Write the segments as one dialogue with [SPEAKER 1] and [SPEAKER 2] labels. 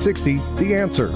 [SPEAKER 1] 60 The Answer.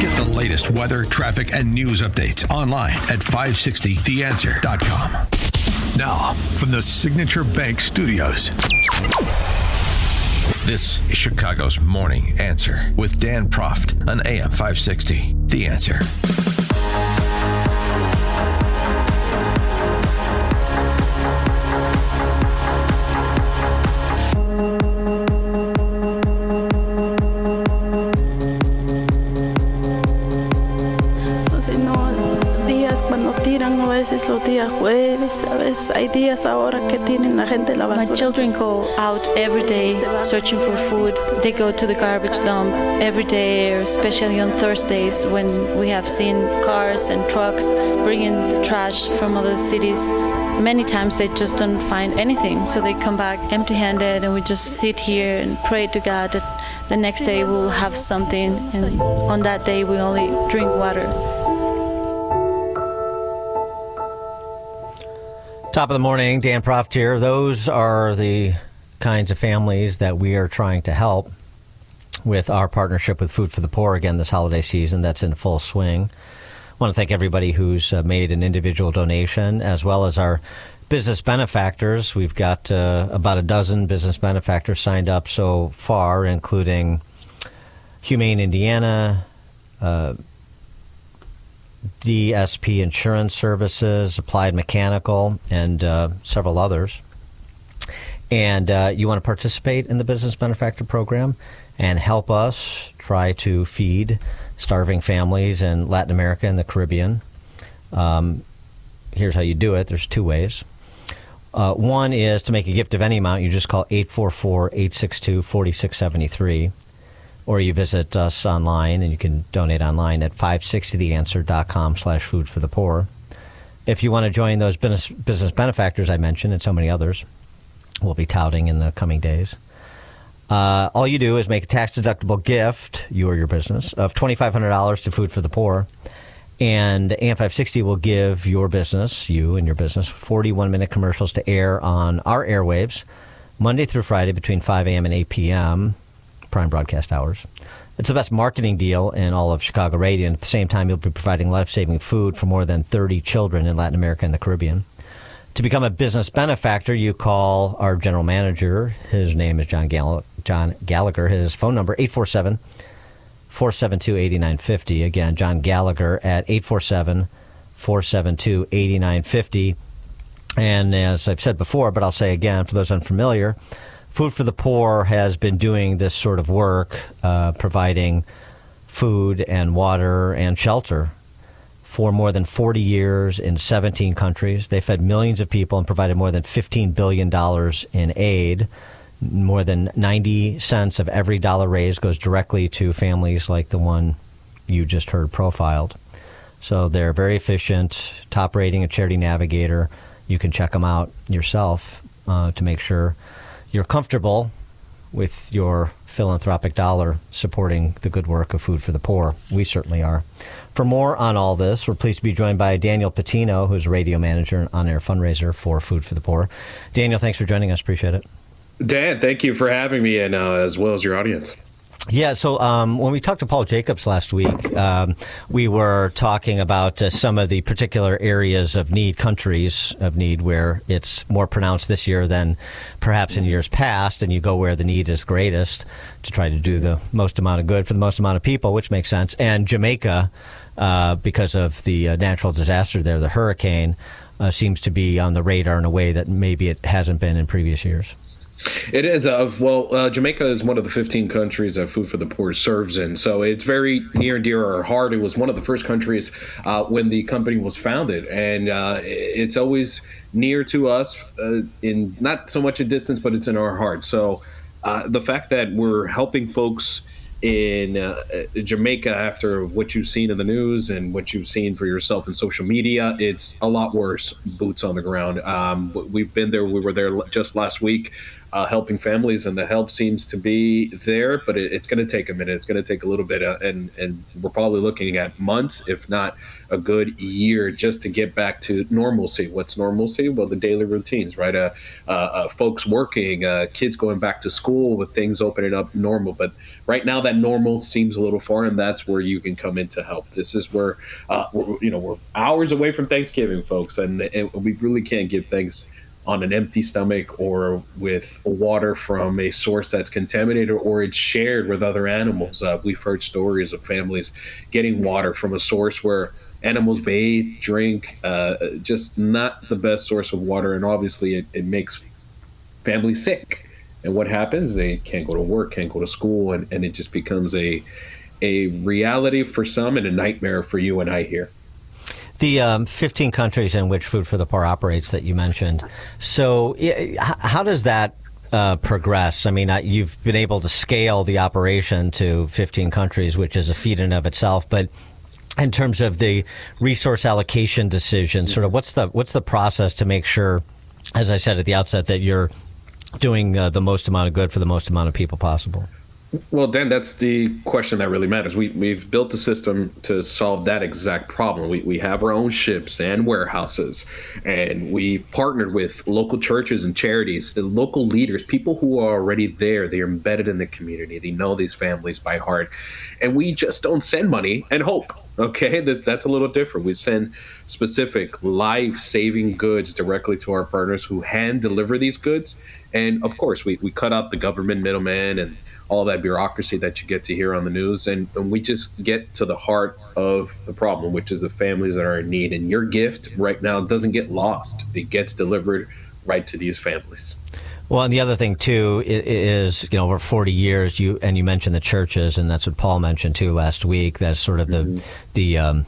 [SPEAKER 2] Get the latest weather, traffic, and news updates online at 560theanswer.com. Now, from the Signature Bank Studios, this is Chicago's Morning Answer with Dan Proft on AM 560. The Answer.
[SPEAKER 3] Los días jueves, a veces hay días ahora que tienen la gente la basura.
[SPEAKER 4] My children go out every day searching for food. They go to the garbage dump every day, especially on Thursdays when we have seen cars and trucks bringing the trash from other cities. Many times they just don't find anything, so they come back empty-handed, and we just sit here and pray to God that the next day we'll have something, and on that day we only drink water.
[SPEAKER 5] Top of the morning, Dan Proft here. Those are the kinds of families that we are trying to help with our partnership with Food for the Poor, again, this holiday season that's in full swing. I want to thank everybody who's made an individual donation, as well as our business benefactors. We've got about a dozen business benefactors signed up so far, including Humane Indiana, DSP Insurance Services, Applied Mechanical, and several others. And you want to participate in the Business Benefactor Program and help us try to feed starving families in Latin America and the Caribbean. Here's how you do it. There's two ways. One is to make a gift of any amount. You just call 844-862-4673. Or you visit us online, and you can donate online at 560theanswer.com/food for the poor. If you want to join those business benefactors I mentioned, and so many others we'll be touting in the coming days, all you do is make a tax-deductible gift, you or your business, of $2,500 to Food for the Poor. And AM 560 will give your business, you and your business, 41-minute commercials to air on our airwaves Monday through Friday between 5 a.m. and 8 p.m., prime broadcast hours. It's the best marketing deal in all of Chicago radio, and at the same time you'll be providing life-saving food for more than 30 children in Latin America and the Caribbean. To become a business benefactor, you call our general manager. His name is John Gallagher. His phone number, 847-472-8950. Again, John Gallagher at 847-472-8950. And as I've said before, but I'll say again for those unfamiliar, Food for the Poor has been doing this sort of work, providing food and water and shelter for more than 40 years in 17 countries. They fed millions of people and provided more than $15 billion in aid. More than 90 cents of every dollar raised goes directly to families like the one you just heard profiled. So they're very efficient, top rating at Charity Navigator. You can check them out yourself to make sure you're comfortable with your philanthropic dollar supporting the good work of Food for the Poor. We certainly are. For more on all this, we're pleased to be joined by Daniel Patino, who's a radio manager and on-air fundraiser for Food for the Poor. Daniel, thanks for joining us. Appreciate it.
[SPEAKER 6] Dan, thank you for having me, and as well as your audience.
[SPEAKER 5] Yeah, so when we talked to Paul Jacobs last week, we were talking about some of the particular areas of need, countries of need, where it's more pronounced this year than perhaps in years past, and you go where the need is greatest to try to do the most amount of good for the most amount of people, which makes sense. And Jamaica, because of the natural disaster there, the hurricane, seems to be on the radar in a way that maybe it hasn't been in previous years.
[SPEAKER 6] It is. Jamaica is one of the 15 countries that Food for the Poor serves in. So it's very near and dear to our heart. It was one of the first countries when the company was founded. And it's always near to us in not so much a distance, but it's in our heart. So the fact that we're helping folks in Jamaica after what you've seen in the news and what you've seen for yourself in social media, it's a lot worse, boots on the ground. We've been there. We were there just last week. helping families, and the help seems to be there, but it's going to take a minute. It's going to take a little bit, and we're probably looking at months, if not a good year, just to get back to normalcy. What's normalcy? Well, the daily routines, right? Folks working, kids going back to school, with things opening up normal. But right now, that normal seems a little far, and that's where you can come in to help. This is where we're hours away from Thanksgiving, folks, and we really can't give thanks on an empty stomach or with water from a source that's contaminated or it's shared with other animals. We've heard stories of families getting water from a source where animals bathe, drink, just not the best source of water. And obviously it makes families sick. And what happens? They can't go to work, can't go to school, and it just becomes a reality for some and a nightmare for you and I here.
[SPEAKER 5] The 15 countries in which Food for the Poor operates that you mentioned. So how does that progress? I mean, you've been able to scale the operation to 15 countries, which is a feat in of itself. But in terms of the resource allocation decision, sort of what's the process to make sure, as I said at the outset, that you're doing the most amount of good for the most amount of people possible?
[SPEAKER 6] Well, Dan, that's the question that really matters. We've built a system to solve that exact problem. We have our own ships and warehouses, and we've partnered with local churches and charities, local leaders, people who are already there. They're embedded in the community. They know these families by heart. And we just don't send money and hope. Okay, that's a little different. We send specific life-saving goods directly to our partners who hand deliver these goods. And of course, we cut out the government middleman and all that bureaucracy that you get to hear on the news. And we just get to the heart of the problem, which is the families that are in need. And your gift right now doesn't get lost. It gets delivered right to these families.
[SPEAKER 5] Well, and the other thing, too, is, over 40 years, you mentioned the churches, and that's what Paul mentioned, too, last week. That's sort of the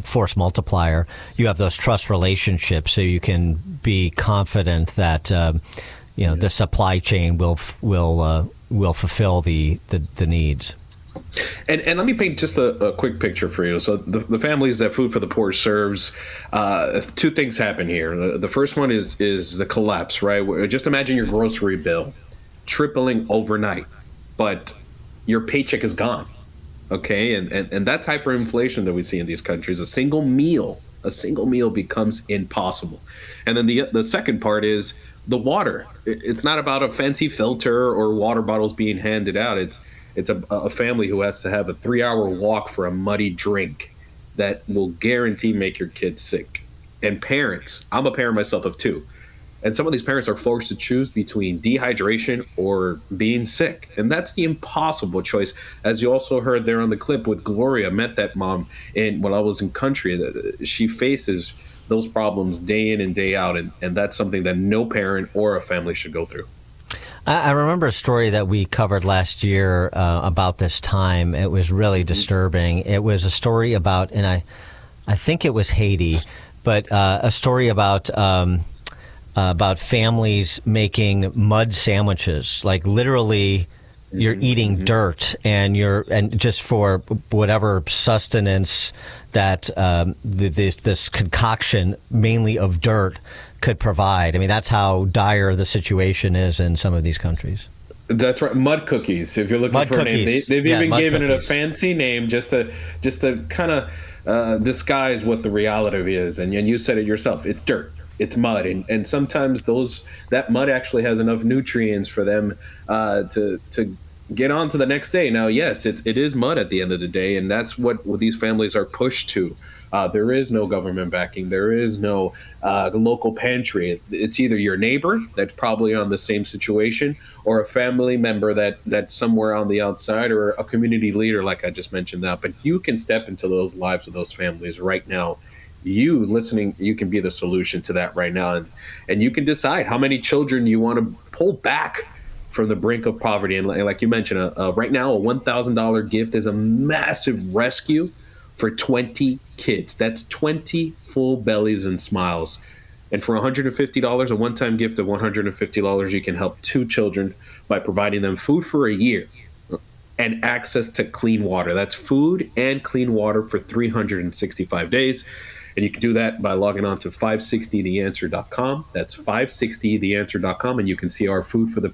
[SPEAKER 5] force multiplier. You have those trust relationships, so you can be confident that, the supply chain will fulfill the needs.
[SPEAKER 6] And let me paint just a quick picture for you. So the families that Food for the Poor serves, two things happen here. The first one is the collapse, right? Just imagine your grocery bill tripling overnight, but your paycheck is gone. Okay, and that's hyperinflation that we see in these countries. A single meal becomes impossible. And then the second part is the water. It's not about a fancy filter or water bottles being handed out. It's a family who has to have a 3-hour walk for a muddy drink that will guarantee make your kids sick. And parents, I'm a parent myself of 2. And some of these parents are forced to choose between dehydration or being sick. And that's the impossible choice. As you also heard there on the clip with Gloria, met that mom when I was in country. She faces those problems day in and day out. And that's something that no parent or a family should go through.
[SPEAKER 5] I remember a story that we covered last year about this time. It was really disturbing. It was a story about, and I think it was Haiti, but a story about families making mud sandwiches, like literally you're eating dirt and just for whatever sustenance that this concoction mainly of dirt could provide. I mean, that's how dire the situation is in some of these countries.
[SPEAKER 6] That's right. Mud cookies. If you're looking for a name, they've even given it a fancy name just to kind of disguise what the reality is. And you said it yourself. It's dirt. It's mud, and sometimes that mud actually has enough nutrients for them to get on to the next day. Now, yes, it is mud at the end of the day, and that's what these families are pushed to. There is no government backing. There is no local pantry. It's either your neighbor that's probably on the same situation, or a family member that's somewhere on the outside, or a community leader, like I just mentioned that. But you can step into those lives of those families right now. You listening, you can be the solution to that right now, and you can decide how many children you want to pull back from the brink of poverty. And like you mentioned, right now a $1,000 gift is a massive rescue for 20 kids. That's 20 full bellies and smiles. And for $150, a one-time gift of $150, you can help 2 children by providing them food for a year and access to clean water. That's food and clean water for 365 days. And you can do that by logging on to 560theanswer.com. That's 560theanswer.com, and you can see our Food for the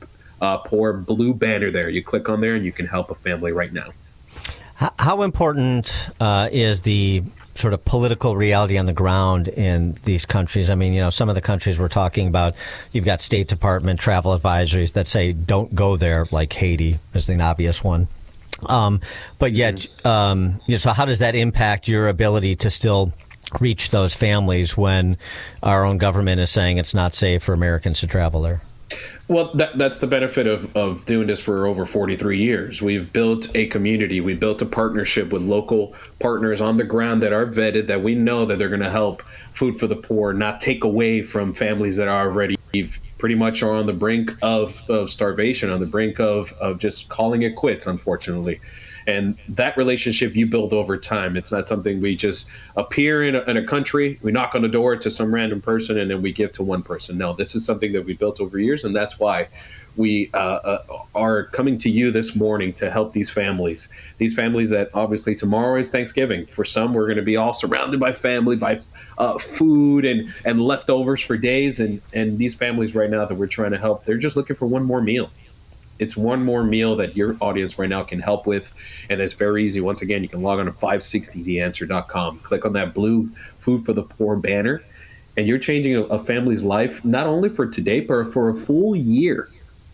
[SPEAKER 6] Poor blue banner there. You click on there and you can help a family right now.
[SPEAKER 5] How important is the sort of political reality on the ground in these countries? I mean, some of the countries we're talking about, you've got State Department travel advisories that say don't go there, like Haiti is the obvious one. But yet, so how does that impact your ability to still reach those families when our own government is saying it's not safe for Americans to travel there?
[SPEAKER 6] Well, that's the benefit of doing this for over 43 years. We've built a community. We built a partnership with local partners on the ground that are vetted, that we know that they're going to help Food for the Poor, not take away from families that are already pretty much are on the brink of starvation, on the brink of just calling it quits, unfortunately. And that relationship you build over time. It's not something we just appear in a country, we knock on the door to some random person, and then we give to one person. No, this is something that we built over years, and that's why we are coming to you this morning to help these families. These families that obviously tomorrow is Thanksgiving. For some, we're going to be all surrounded by family, by food and leftovers for days. And these families right now that we're trying to help, they're just looking for one more meal. It's one more meal that your audience right now can help with, and it's very easy. Once again, you can log on to 560theanswer.com, click on that blue Food for the Poor banner, and you're changing a family's life, not only for today, but for a full year.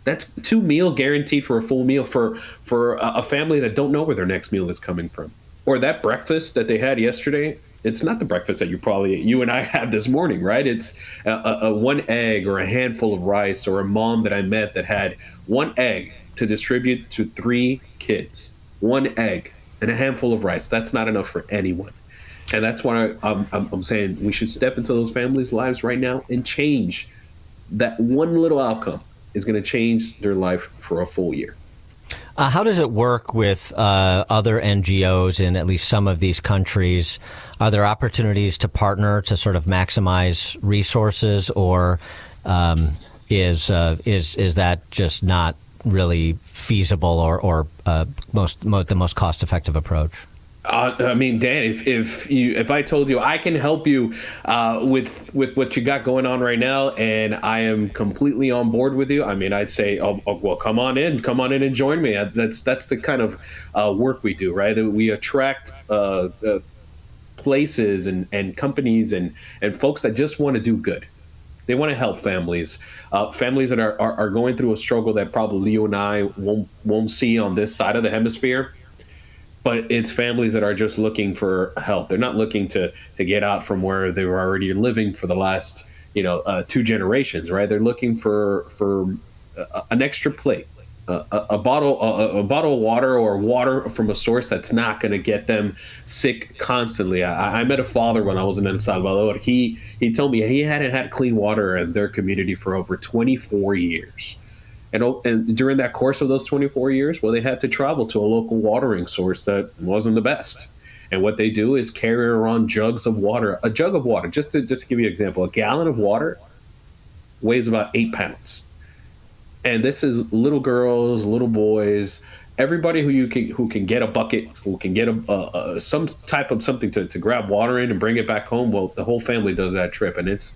[SPEAKER 6] That's 2 meals guaranteed for a full meal for a family that don't know where their next meal is coming from. Or that breakfast that they had yesterday, it's not the breakfast that you and I had this morning, right? It's a 1 egg or a handful of rice, or a mom that I met that had 1 egg to distribute to 3 kids. 1 egg and a handful of rice. That's not enough for anyone. And that's why I'm saying we should step into those families' lives right now and change. That one little outcome is going to change their life for a full year.
[SPEAKER 5] How does it work with other NGOs in at least some of these countries? Are there opportunities to partner to sort of maximize resources, or is that just not really feasible or the most cost-effective approach?
[SPEAKER 6] I mean, Dan, if I told you I can help you with what you got going on right now, and I am completely on board with you, I mean, I'd say, well, come on in and join me. That's the kind of work we do, right? We attract places and companies and folks that just want to do good. They want to help families that are going through a struggle that probably you and I won't see on this side of the hemisphere. But it's families that are just looking for help. They're not looking to get out from where they were already living for the last 2 generations, right? They're looking for an extra plate, a bottle of water, or water from a source that's not going to get them sick constantly. I met a father when I was in El Salvador. He told me he hadn't had clean water in their community for over 24 years. And during that course of those 24 years, well, they had to travel to a local watering source that wasn't the best. And what they do is carry around jugs of water. A jug of water, just to give you an example, a gallon of water weighs about 8 pounds. And this is little girls, little boys, everybody who can get a bucket, who can get some type of something to grab water in and bring it back home. Well, the whole family does that trip, and it's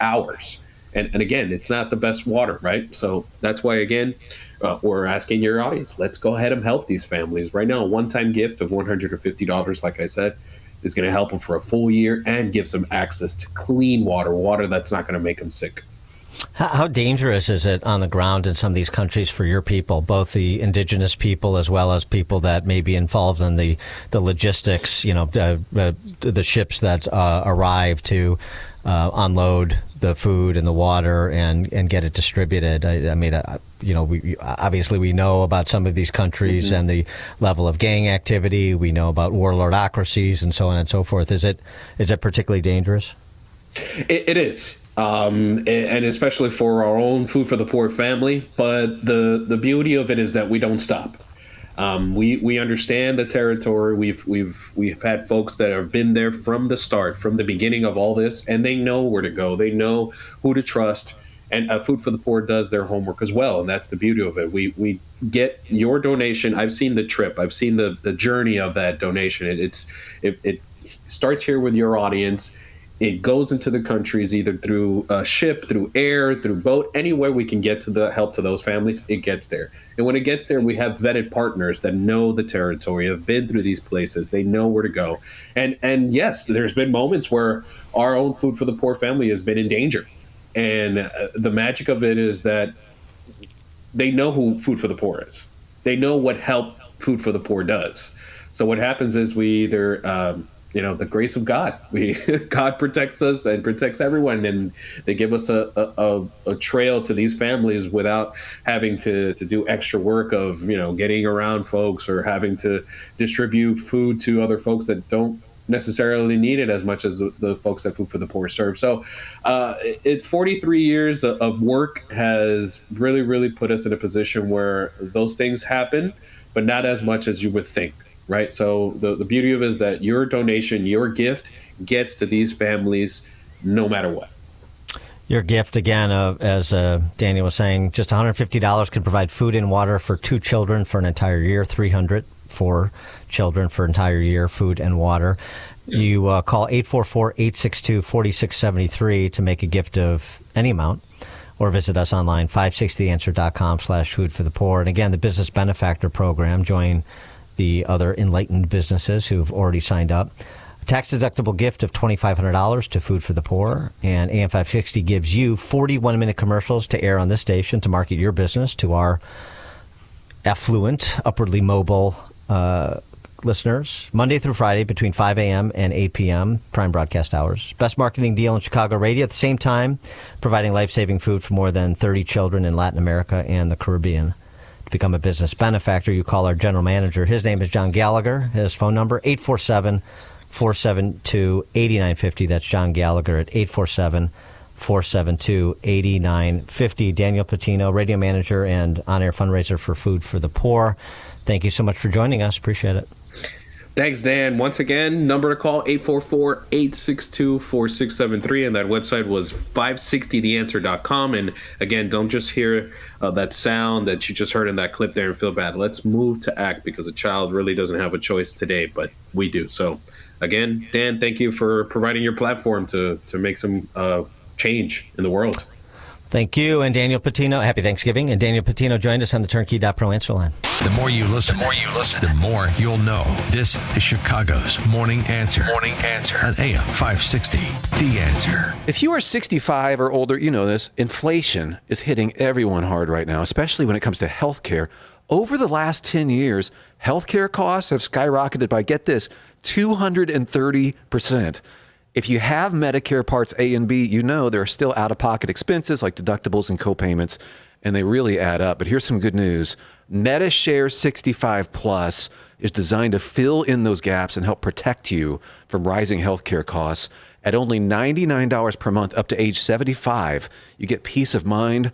[SPEAKER 6] hours. And again, it's not the best water, right? So that's why, again, we're asking your audience, let's go ahead and help these families. Right now, a one-time gift of $150, like I said, is going to help them for a full year and gives them access to clean water that's not going to make them sick.
[SPEAKER 5] How dangerous is it on the ground in some of these countries for your people, both the indigenous people as well as people that may be involved in the logistics, the ships that arrive to unload the food and the water and get it distributed? I mean, we obviously know about some of these countries and the level of gang activity. We know about warlordocracies and so on and so forth. Is it particularly dangerous?
[SPEAKER 6] It is. And especially for our own Food for the Poor family. But the beauty of it is that we don't stop. We understand the territory. We've had folks that have been there from the start, from the beginning of all this, and they know where to go. They know who to trust. And Food for the Poor does their homework as well, and that's the beauty of it. We get your donation. I've seen the trip. I've seen the journey of that donation. It starts here with your audience. It goes into the countries either through ship, through air, through boat, any way we can get to the help to those families, it gets there. And when it gets there, we have vetted partners that know the territory, have been through these places, they know where to go. And yes, there's been moments where our own Food for the Poor family has been in danger. And the magic of it is that they know who Food for the Poor is. They know what help Food for the Poor does. So what happens is we either, the grace of God, God protects us and protects everyone. And they give us a trail to these families without having to do extra work of, getting around folks or having to distribute food to other folks that don't necessarily need it as much as the folks that Food for the Poor serve. So 43 years of work has really, really put us in a position where those things happen, but not as much as you would think, right? So the beauty of it is that your donation, your gift gets to these families no matter what.
[SPEAKER 5] Your gift, again, as Daniel was saying, just $150 could provide food and water for 2 children for an entire year, $300 for children for an entire year, food and water. You call 844-862-4673 to make a gift of any amount, or visit us online, 560theanswer.com/food for the poor. And again, the Business Benefactor Program, join the other enlightened businesses who've already signed up. A tax-deductible gift of $2,500 to Food for the Poor. And AM 560 gives you 41-minute commercials to air on this station to market your business to our affluent, upwardly mobile listeners, Monday through Friday between 5 a.m. and 8 p.m., prime broadcast hours. Best marketing deal in Chicago radio. At the same time, providing life-saving food for more than 30 children in Latin America and the Caribbean. To become a business benefactor, you call our general manager. His name is John Gallagher. His phone number, 847-472-8950. That's John Gallagher at 847-472-8950. Daniel Patino, radio manager and on-air fundraiser for Food for the Poor. Thank you so much for joining us. Appreciate it.
[SPEAKER 6] Thanks, Dan. Once again, number to call, 844-862-4673. And that website was 560theanswer.com. And again, don't just hear that sound that you just heard in that clip there and feel bad. Let's move to act, because a child really doesn't have a choice today, but we do. So again, Dan, thank you for providing your platform to make some change in the world.
[SPEAKER 5] Thank you. And Daniel Patino, happy Thanksgiving. And Daniel Patino joined us on the Turnkey.pro answer line.
[SPEAKER 2] The more you listen, the more you'll know. This is Chicago's Morning Answer. Morning Answer on AM 560. The Answer.
[SPEAKER 1] If you are 65 or older, you know this. Inflation is hitting everyone hard right now, especially when it comes to health care. Over the last 10 years, health care costs have skyrocketed by, get this, 230%. If you have Medicare Parts A and B, you know there are still out-of-pocket expenses like deductibles and copayments, and they really add up. But here's some good news. MediShare 65 Plus is designed to fill in those gaps and help protect you from rising healthcare costs. At only $99 per month up to age 75, you get peace of mind